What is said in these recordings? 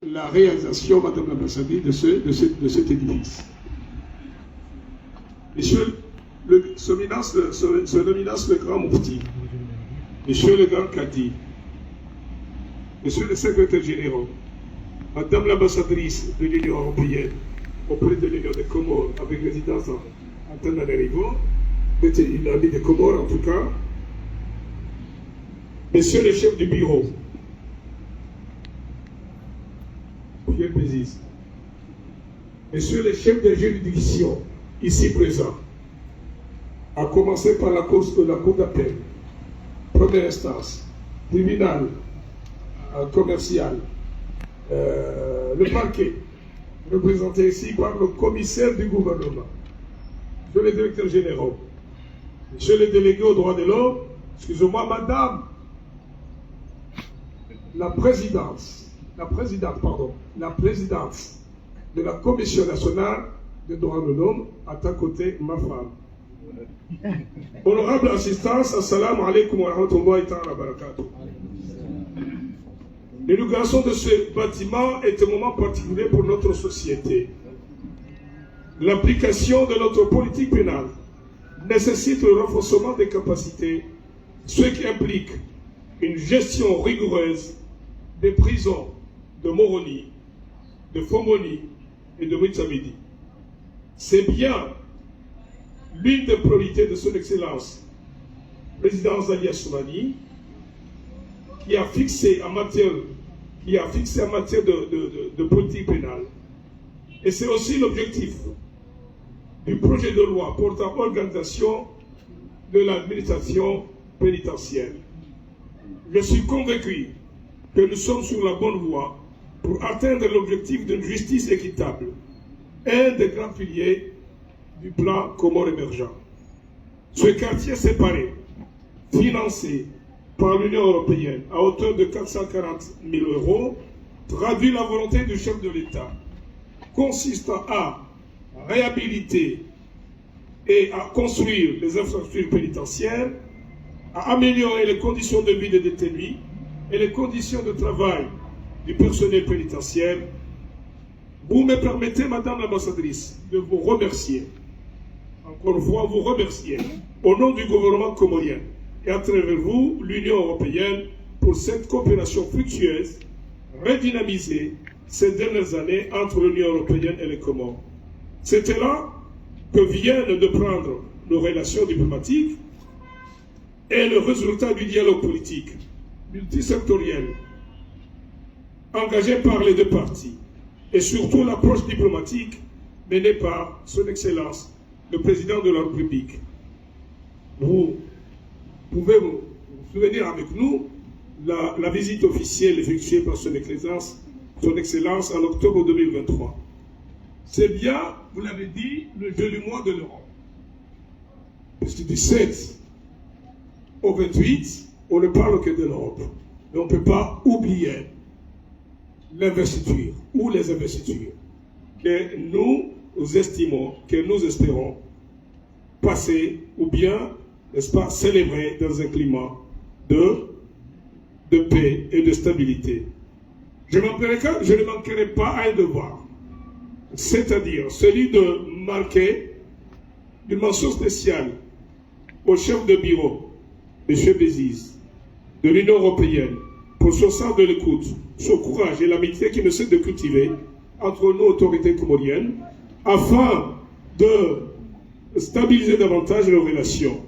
la réalisation, Madame l'ambassadrice, de cet édifice. Monsieur son éminence le grand Moufti, Monsieur le grand Kadi, Monsieur le secrétaire général, Madame l'ambassadrice de l'Union européenne auprès de l'Union des Comores avec résidence en Tananarivo, une amie des Comores en tout cas, Monsieur le chef du bureau, Pierre Béziz, Monsieur le chef de juridiction ici présent, à commencer par la cour d'appel, première instance, tribunal commercial, le parquet, représenté ici par le commissaire du gouvernement, Monsieur le directeur général, Monsieur le délégué aux droits de l'homme, excusez-moi, Madame la présidente de la Commission nationale des droits de l'homme, à ta côté, ma femme. Honorable assistance, assalamu alaikum wa rahmatullahi wa barakatuh. L'inauguration de ce bâtiment est un moment particulier pour notre société. L'application de notre politique pénale nécessite le renforcement des capacités, ce qui implique une gestion rigoureuse des prisons de Moroni, de Fomoni et de Mitsamidi. C'est bien l'une des priorités de son Excellence, président Zali Assoumani, qui a fixé en matière de politique pénale. Et c'est aussi l'objectif du projet de loi portant organisation de l'administration pénitentiaire. Je suis convaincu que nous sommes sur la bonne voie pour atteindre l'objectif d'une justice équitable, un des grands piliers du plan Comores émergent. Ce quartier séparé, financé par l'Union européenne à hauteur de 440 000 €, traduit la volonté du chef de l'État, consistant à réhabiliter et à construire les infrastructures pénitentiaires, à améliorer les conditions de vie des détenus et les conditions de travail du personnel pénitentiaire. Vous me permettez, Madame l'ambassadrice, de vous remercier, encore une fois, vous remercier, au nom du gouvernement comorien et à travers vous, l'Union européenne, pour cette coopération fructueuse, redynamisée ces dernières années entre l'Union européenne et les Comores. C'était là que viennent de prendre nos relations diplomatiques et le résultat du dialogue politique multisectoriel engagé par les deux parties et surtout l'approche diplomatique menée par son Excellence, le Président de la République. Vous pouvez vous souvenir avec nous la visite officielle effectuée par son Excellence en octobre 2023. C'est bien, vous l'avez dit, le joli mois de l'Europe. Parce que du 7 au 28, on ne parle que de l'Europe. Mais on ne peut pas oublier l'investiture ou les investitures que nous estimons, que nous espérons passer ou bien, n'est-ce pas, célébrer dans un climat de paix et de stabilité. Je ne manquerai pas à un devoir, c'est-à-dire celui de marquer une mention spéciale au chef de bureau, M. Béziz, de l'Union européenne, pour son sens de l'écoute, son courage et l'amitié qui ne cesse de cultiver entre nos autorités comoriennes, afin de stabiliser davantage nos relations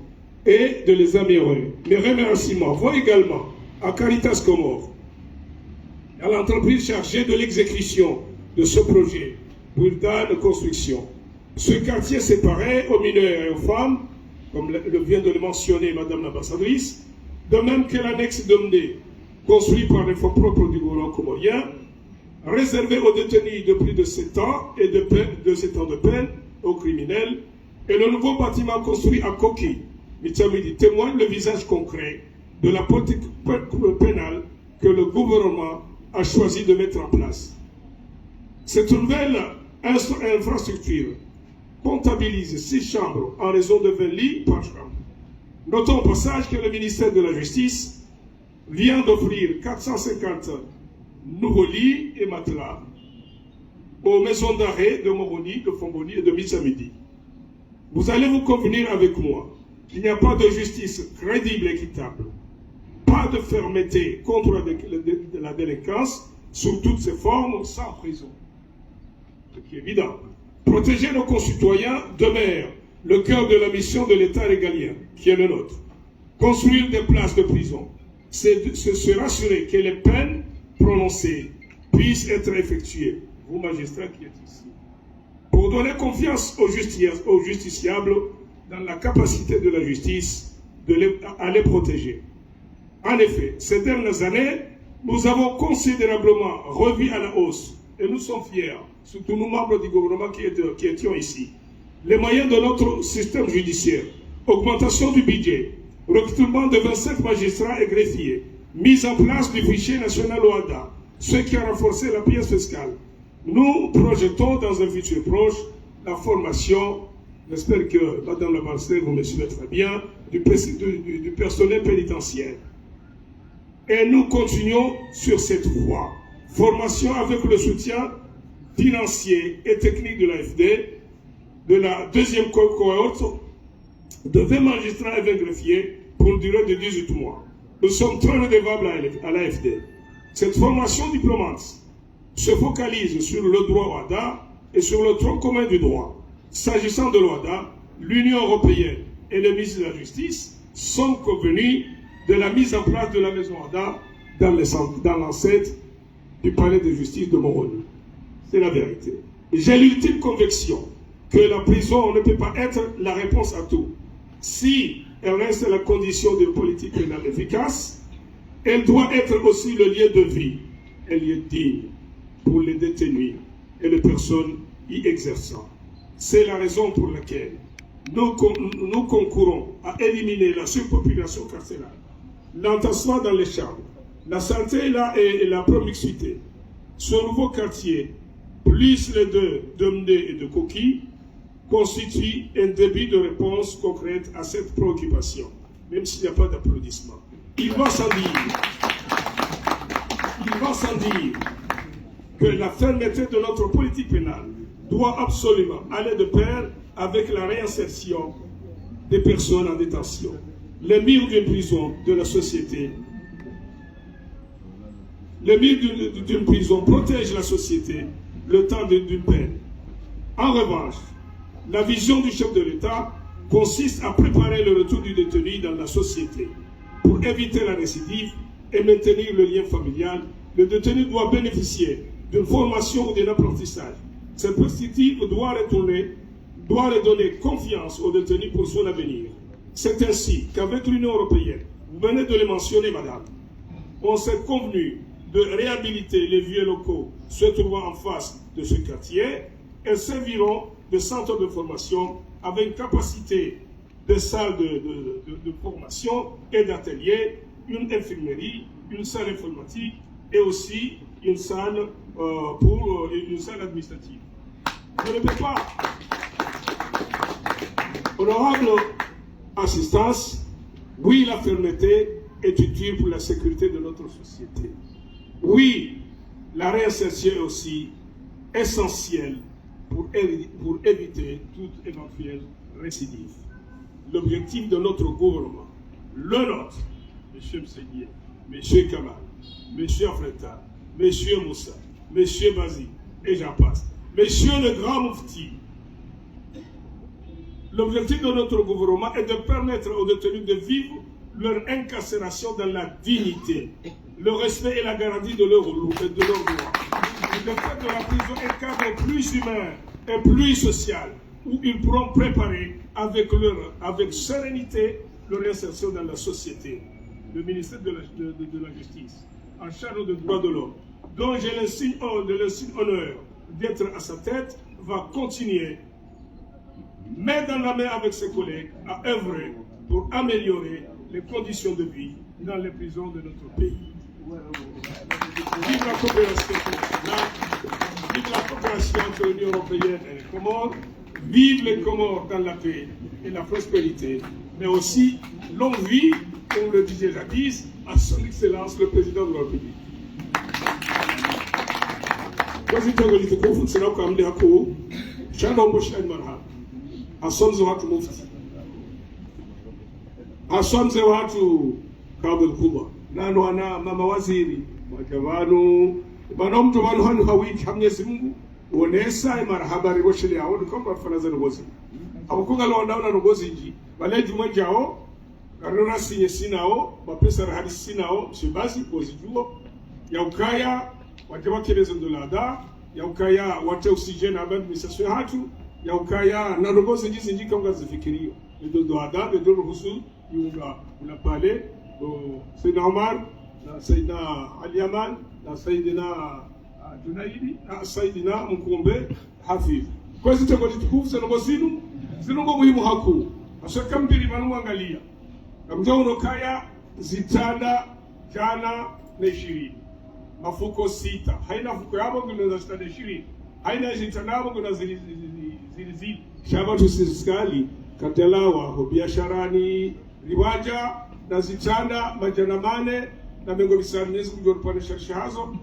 et de les améliorer. Mes remerciements vont également à Caritas Comores, à l'entreprise chargée de l'exécution de ce projet, Buldan Construction. Ce quartier séparé aux mineurs et aux femmes, comme vient de le mentionner Madame l'ambassadrice, de même que l'annexe Domné, construit par les fonds propres du gouvernement comorien, réservé aux détenus de plus de 7 ans et de 7 ans de peine, aux criminels, et le nouveau bâtiment construit à Koki, Mitsamidi, témoigne le visage concret de la politique pénale que le gouvernement a choisi de mettre en place. Cette nouvelle infrastructure comptabilise 6 chambres en raison de 20 lits par chambre. Notons au passage que le ministère de la Justice vient d'offrir 450 nouveaux lits et matelas aux maisons d'arrêt de Moroni, de Fomboni et de Mitsamidi. Vous allez vous convenir avec moi qu'il n'y a pas de justice crédible et équitable, pas de fermeté contre la délinquance sous toutes ses formes sans prison. Ce qui est évident. Protéger nos concitoyens demeure le cœur de la mission de l'État régalien, qui est le nôtre. Construire des places de prison, c'est se rassurer que les peines prononcées puissent être effectuées. Vous, magistrats qui êtes ici, pour donner confiance aux justiciables dans la capacité de la justice à les protéger. En effet, ces dernières années, nous avons considérablement revu à la hausse, et nous sommes fiers, surtout nous membres du gouvernement qui étions ici, les moyens de notre système judiciaire, augmentation du budget, recrutement de 25 magistrats et greffiers, mise en place du fichier national OADA, ce qui a renforcé la pièce fiscale. Nous projetons dans un futur proche la formation, j'espère que Madame la Marseille, vous me suivez très bien, du personnel pénitentiaire. Et nous continuons sur cette voie. Formation avec le soutien financier et technique de l'AFD, de la deuxième cohorte de 20 magistrats et 20 greffiers pour une durée de 18 mois. Nous sommes très redevables à l'AFD. Cette formation diplômante se focalise sur le droit OADA et sur le tronc commun du droit. S'agissant de l'OADA, l'Union européenne et le ministre de la Justice sont convenus de la mise en place de la maison OADA dans l'enceinte du palais de justice de Moroni. C'est la vérité. J'ai l'ultime conviction que la prison ne peut pas être la réponse à tout. Si elle reste la condition de politique pénale efficace, elle doit être aussi le lieu de vie, un lieu digne pour les détenus et les personnes y exerçant. C'est la raison pour laquelle nous concourons à éliminer la surpopulation carcérale, l'entassement dans les chambres, la santé et la promiscuité. Ce nouveau quartier, plus les deux d'Omné et de Koki, constitue un début de réponse concrète à cette préoccupation, même s'il n'y a pas d'applaudissements. Il va sans dire que la fermeté de notre politique pénale doit absolument aller de pair avec la réinsertion des personnes en détention. Les murs d'une prison de la société, les murs d'une prison protègent la société le temps d'une peine. En revanche, la vision du chef de l'État consiste à préparer le retour du détenu dans la société. Pour éviter la récidive et maintenir le lien familial, le détenu doit bénéficier d'une formation ou d'un apprentissage. Cette perspective doit redonner confiance au détenu pour son avenir. C'est ainsi qu'avec l'Union européenne, vous venez de le mentionner, madame, on s'est convenu de réhabiliter les vieux locaux se trouvant en face de ce quartier et serviront de centre de formation avec une capacité de salles de formation et d'ateliers, une infirmerie, une salle informatique et aussi une salle une salle administrative. Je ne peux pas. Honorable assistance, oui, la fermeté est utile pour la sécurité de notre société. Oui, la réinsertion est aussi essentielle pour éviter toute éventuelle récidive. L'objectif de notre gouvernement, le nôtre, M. Msegnier, M. Kamal, M. Afreta, M. Moussa, M. Bazi, et j'en passe, M. le Grand Moufti, l'objectif de notre gouvernement est de permettre aux détenus de vivre leur incarcération dans la dignité, le respect et la garantie de leurs droits. Le fait de la prison est un cadre plus humain et plus social, où ils pourront préparer avec sérénité leur insertion dans la société. Le ministère de la Justice, en charge des droits de l'homme, dont j'ai l'insigne honneur d'être à sa tête, va continuer, main dans la main avec ses collègues, à œuvrer pour améliorer les conditions de vie dans les prisons de notre pays. Vive la coopération internationale, vive la coopération entre l'Union européenne et les Comores, vive les Comores dans la paix et la prospérité, mais aussi longue vie, comme le disait jadis, à son Excellence le Président de la République. Kwezi tango litukufu tsina kwa mle hako shanga umbo shani marhaba asomze watu mufti asomze watu kabul kubwa nano ana mama waziri majavanu bana mtu banu hanu hawiki hamnyezi Mungu onesa marhaba riboshele yao ndikomba fanaza ngozi abakunga lo ndauna ngozi nji baleji mwajao karora sinye sinao bapesa rahadi sinao msibazi ngozi juo ya ukaya watewakeleza ndolada ya ukaya wate oxygen abandi misaswe hatu ya ukaya na ngozi njizi njika ungazifikirio ndolada ndio ruhusu yunga una pale Sayyidina Omar na Sayyidina Ali Yaman na Sayyidina Junaidi na Sayyidina Mkumbe Hafidh. Kwa hiyo zitakuwa tukufu sana bosinu zinungo muhimu haku. Asaka mbili manumwangalia. Kamja unokaya zitada jana na 20. Mafuko 6. Haina fuko yabo nguna zitada 20. Haina zitada yabo nguna zili. Shaba tusiskali katelawa biasharani riwaja na zitada majana mane na mengo bisani Mwenyezi Mungu alipana shahazo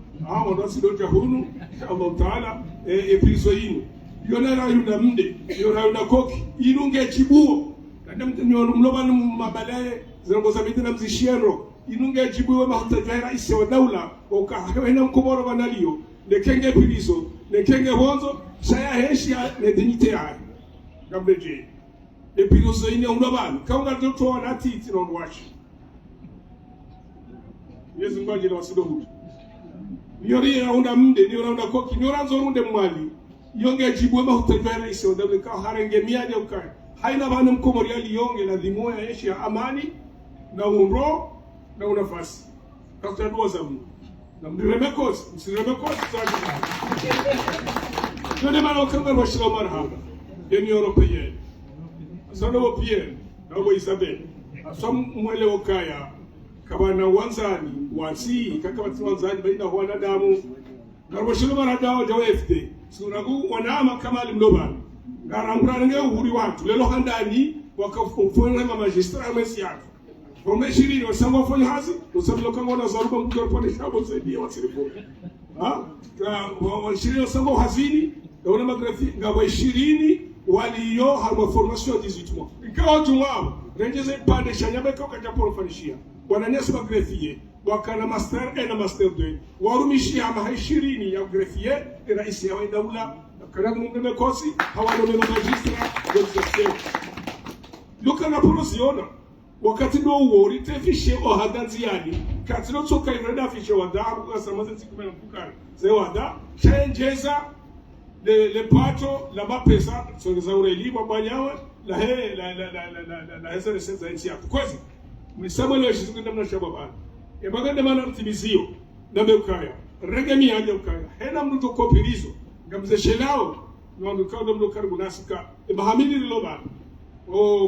wandasi doja hunu Allah Taala eprizo yinu yonera yuna mde yona yuna koki inunge chibuo kandi mnyono mlobana mabalaye zangoza midina mzishero inunge chibuo mahutajaira ise wa daula okahena mkomoro banaliyo nekenge prizo nekenge honzo saya heshia ne dignité ya gambeje eprizo yinu unobana kaunga toto wanati tino washi Yesu ngwaje wasido hutu yori raunda mde ni raunda koki ni ranzo runde mwali yonge jibwe mahutajana ise odawe ka harenge miaje ukaya haina bana mkomori ali yonge na dhimoya yeshi ya amani na umro na unafasi kakutadua za Mungu na mdiremekos saji yone mana wakanga washila marhaba yeni Européenne asana wopien na wo Isabel asam mwele wakaya kabana wanzani wasi kaka wanzani baina huwa nadamu garwashilo baradawo jawefte sunagu wanama kamali mlobana garangura nge uhuri watu lelo handani wakafufona ma magistrat mesiato pomeshiri wasango fanya hazi usabilo kango na zaruba mkoro pone shabo zaidi wasilipo washiri wasango hazini na magrafi ngawa 20 waliyo harma formation 18 mois ikawa tumwao rejeze pande shanyabe kwa kajaporofanyishia wananyasi magrefie wakana master na master 2 warumishi ama 20 ya grefie raisi ya daula kana mungu kosi hawana magistra d'exercer lukana polosiona wakati ndo uwo ritefishe ohadanziani katino toka ireda fishe wadabu asamaze sikumena mfukara ze wada chanjeza le pato la mapesa songeza ureli mwanyawe la he la hesa resenza nchi yako kwezi mwisamo leo shizuku ndamna shababana ebagande mana rutibizio nambe ukaya regemi yaje ukaya hena mtu kopirizo ngamze shelao nwandu kawo mlo karibu nasika mahamili liloba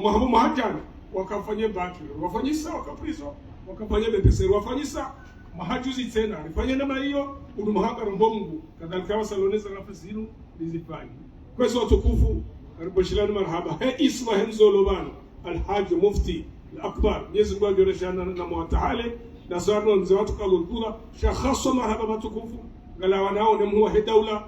mahamu mahajana wakafanye baki wafanyisa wakaprizo wakafanye bepesero wafanyisa mahajuzi tena rifanye nama hiyo unu mahagara mbongu kadhalika wasaloneza nafasiru nizifanye kwezi watukufu karibu marhaba he isma henzo lobano alhaji mufti الأكبر يزن قال جرشان نموتعالي نصارنا نزوات قالوا الكورة شخصوا مرحبا ما تكوفوا قال وانا ونم هو هدولة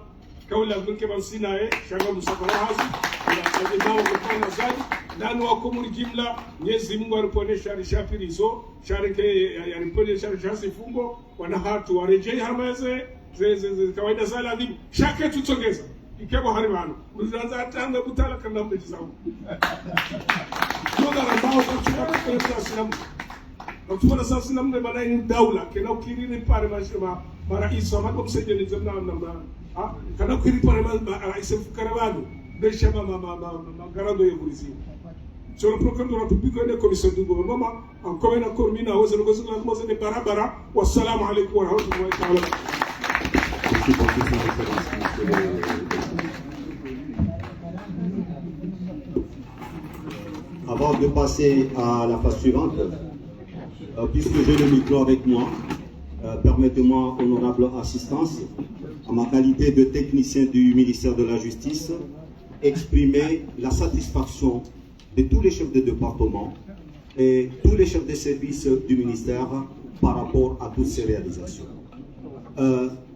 كولا من كمان سيناء شغل مسافرة هذه الإمام وقفنا زاد لأنه أكون الجملة يزن قال بني شاري شافريزو شارك يعني بني شاري شاسي فونغو ونهارت ورجعي همزة زي كوايدا زال دي شاكة تتوجز ikebo harimano ulianza tanga butala kana mjizao ndio garambao kwa chukua sinamu kwa sasa sinamu bana ni daula kena ukiriri pale mashema marais wa mambo msajili zamna na kana ukiriri pale marais fukarabado besha mama garando ya polisi sur le programme de la République et de la commission du gouvernement en commun accord mina aux négociations de la commission de barabara wa assalamu alaykum wa rahmatullahi wa barakatuh. Avant de passer à la phase suivante, puisque j'ai le micro avec moi, permettez-moi, honorable assistance, en ma qualité de technicien du ministère de la Justice, exprimer la satisfaction de tous les chefs de département et tous les chefs de service du ministère par rapport à toutes ces réalisations.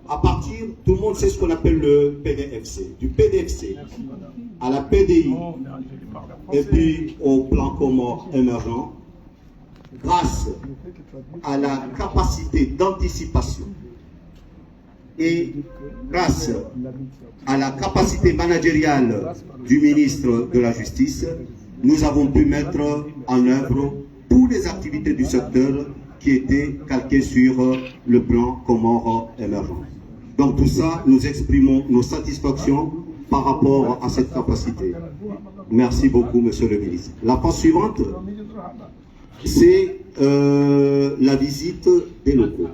à partir, tout le monde sait ce qu'on appelle le PDFC. Du PDFC à la PDI et puis au plan Comores émergent, grâce à la capacité d'anticipation et grâce à la capacité managériale du ministre de la Justice, nous avons pu mettre en œuvre toutes les activités du secteur qui étaient calquées sur le plan Comores émergent. Donc tout ça, nous exprimons nos satisfactions par rapport à cette capacité. Merci beaucoup, monsieur le ministre. La phase suivante, c'est la visite des locaux.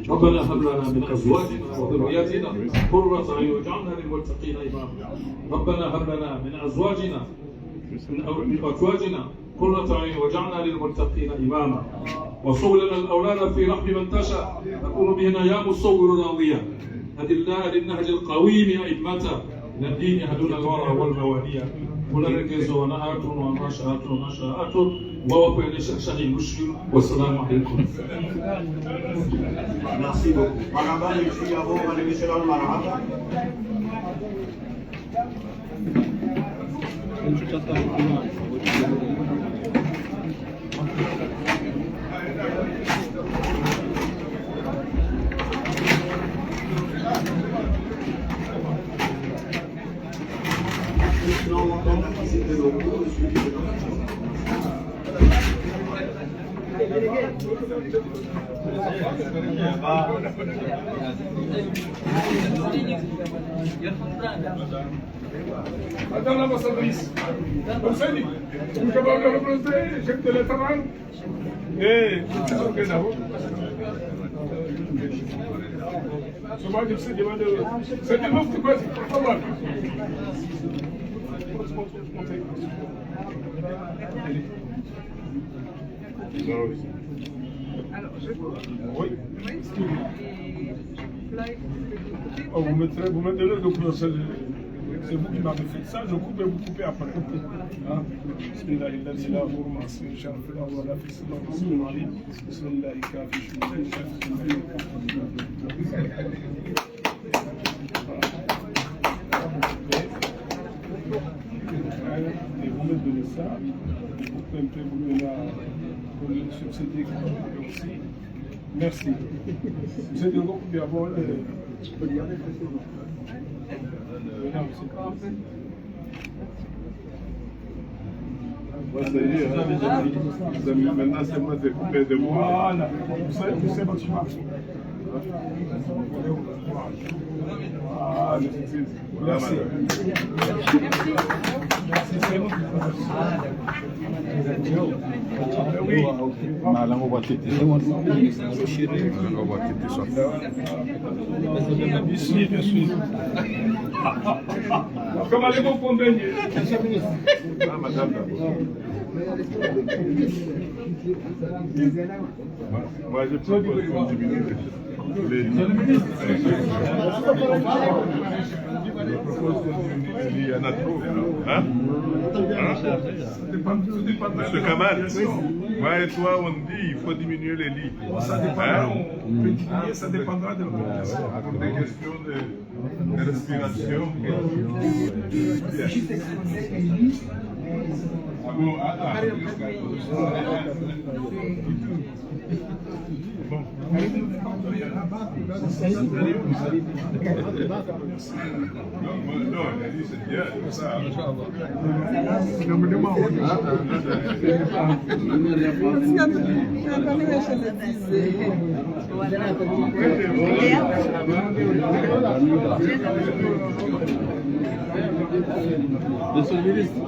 ربنا هب لنا من ازواجنا وذرياتنا قرة اعين واجعلنا للمتقين اماما ربنا هب لنا من ازواجنا قرة اعين واجعلنا للمتقين اماما وصول لنا الاولاد في رحم من تشاء تكون بهنا يا مصور راضيا هدنا للنهج القويم ائمه من الدين هدونا الورع والمواليه ونركز ونهات ونشاءات ووقع لشرشح المشكل والسلام عليكم. Merci beaucoup. Marhaba, ici avant, madame et messieurs, marhaba. Madame l'ambassadrice, vous savez, vous avez représenté le chef de l'État. Et c'est des mots qui peuvent être pas. Alors, oui. Oh, vous mettez le donc c'est vous qui m'avez fait ça, je coupe et vous coupez après. Hein? Et vous me donnez ça, vous pouvez un peu vous donner pour le succéder aussi. Merci. Vous êtes encore bien bon. Maintenant, c'est moi de couper de moi. Voilà, vous savez votre marche. Merci. Oui. Ici, bien sûr. Comment allez-vous pour baigner? Ah, madame, moi, je propose qu'on diminue les lits. Je propose qu'on diminue les lits. Il y en a trop. Hein? Monsieur Kamal, moi et toi, on dit il faut diminuer les lits. Ça dépendra, on peut diminuer, ça dépendra de Pour des questions de respiration. Bon, non, elle a dit c'est bien, ça. Monsieur le ministre.